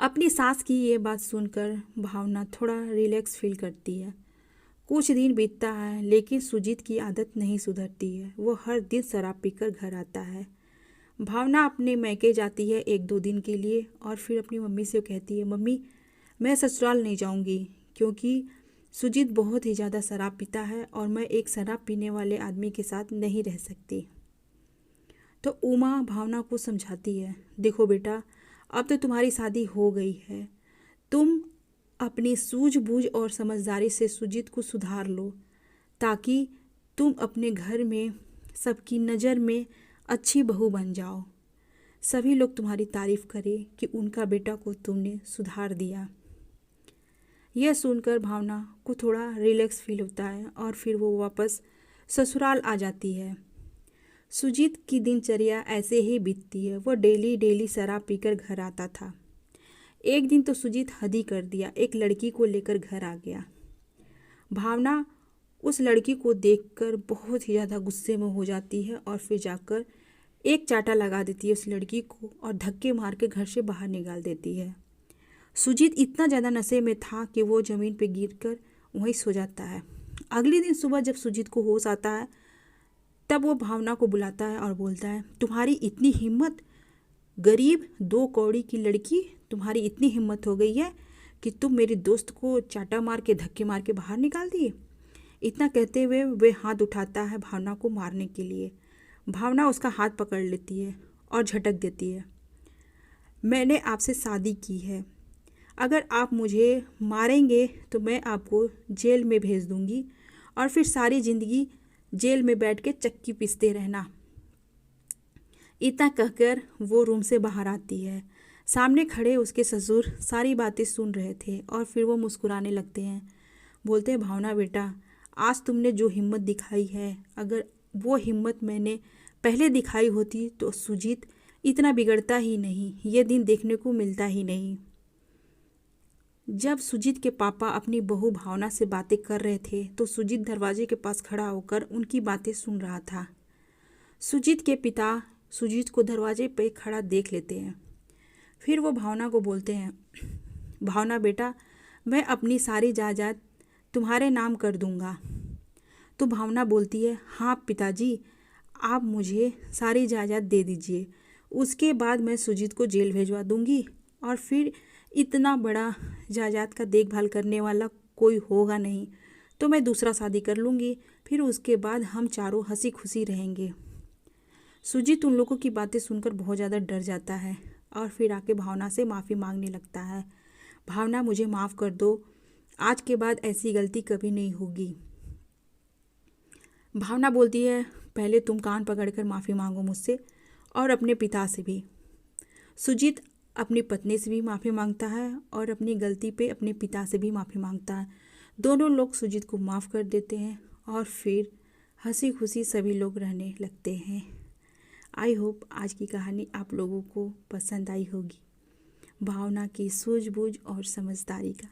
अपनी सास की ये बात सुनकर भावना थोड़ा रिलैक्स फील करती है। कुछ दिन बीतता है लेकिन सुजीत की आदत नहीं सुधरती है। वो हर दिन शराब पीकर घर आता है। भावना अपने मैके जाती है 1-2 दिन के लिए और फिर अपनी मम्मी से कहती है, मम्मी मैं ससुराल नहीं जाऊंगी क्योंकि सुजीत बहुत ही ज़्यादा शराब पीता है और मैं एक शराब पीने वाले आदमी के साथ नहीं रह सकती। तो उमा भावना को समझाती है, देखो बेटा, अब तो तुम्हारी शादी हो गई है। तुम अपनी सूझबूझ और समझदारी से सुजीत को सुधार लो ताकि तुम अपने घर में सबकी नज़र में अच्छी बहू बन जाओ। सभी लोग तुम्हारी तारीफ करें कि उनका बेटा को तुमने सुधार दिया। यह सुनकर भावना को थोड़ा रिलैक्स फील होता है और फिर वो वापस ससुराल आ जाती है। सुजीत की दिनचर्या ऐसे ही बीतती है। वो डेली डेली शराब पीकर घर आता था। एक दिन तो सुजीत हद ही कर दिया, एक लड़की को लेकर घर आ गया। भावना उस लड़की को देखकर बहुत ही ज़्यादा गुस्से में हो जाती है और फिर जाकर एक चाटा लगा देती है उस लड़की को और धक्के मार के घर से बाहर निकाल देती है। सुजीत इतना ज़्यादा नशे में था कि वो ज़मीन पर गिरकर वहीं सो जाता है। अगले दिन सुबह जब सुजीत को होश आता है तब वो भावना को बुलाता है और बोलता है, तुम्हारी इतनी हिम्मत, गरीब 2 कौड़ी की लड़की, तुम्हारी इतनी हिम्मत हो गई है कि तुम मेरे दोस्त को चाटा मार के धक्के मार के बाहर निकाल दिए। इतना कहते हुए वे हाथ उठाता है भावना को मारने के लिए। भावना उसका हाथ पकड़ लेती है और झटक देती है। मैंने आपसे शादी की है, अगर आप मुझे मारेंगे तो मैं आपको जेल में भेज दूंगी और फिर सारी ज़िंदगी जेल में बैठ के चक्की पीसते रहना। इतना कहकर वो रूम से बाहर आती है। सामने खड़े उसके ससुर सारी बातें सुन रहे थे और फिर वो मुस्कुराने लगते हैं। बोलते हैं, भावना बेटा, आज तुमने जो हिम्मत दिखाई है, अगर वो हिम्मत मैंने पहले दिखाई होती तो सुजीत इतना बिगड़ता ही नहीं, ये दिन देखने को मिलता ही नहीं। जब सुजीत के पापा अपनी बहू भावना से बातें कर रहे थे तो सुजीत दरवाजे के पास खड़ा होकर उनकी बातें सुन रहा था। सुजीत के पिता सुजीत को दरवाजे पे खड़ा देख लेते हैं। फिर वो भावना को बोलते हैं, भावना बेटा, मैं अपनी सारी जायदाद तुम्हारे नाम कर दूंगा। तो भावना बोलती है, हाँ पिताजी, आप मुझे सारी जायदाद दे दीजिए, उसके बाद मैं सुजीत को जेल भेजवा दूंगी और फिर इतना बड़ा जायदाद का देखभाल करने वाला कोई होगा नहीं तो मैं दूसरा शादी कर लूँगी, फिर उसके बाद हम चारों हंसी खुशी रहेंगे। सुजीत उन लोगों की बातें सुनकर बहुत ज़्यादा डर जाता है और फिर आके भावना से माफ़ी मांगने लगता है। भावना, मुझे माफ़ कर दो, आज के बाद ऐसी गलती कभी नहीं होगी। भावना बोलती है, पहले तुम कान पकड़कर माफ़ी मांगो मुझसे और अपने पिता से भी। सुजीत अपनी पत्नी से भी माफ़ी मांगता है और अपनी गलती पे अपने पिता से भी माफ़ी मांगता है। दोनों लोग सुजीत को माफ़ कर देते हैं और फिर हंसी खुशी सभी लोग रहने लगते हैं। आई होप आज की कहानी आप लोगों को पसंद आई होगी। भावना की सूझबूझ और समझदारी का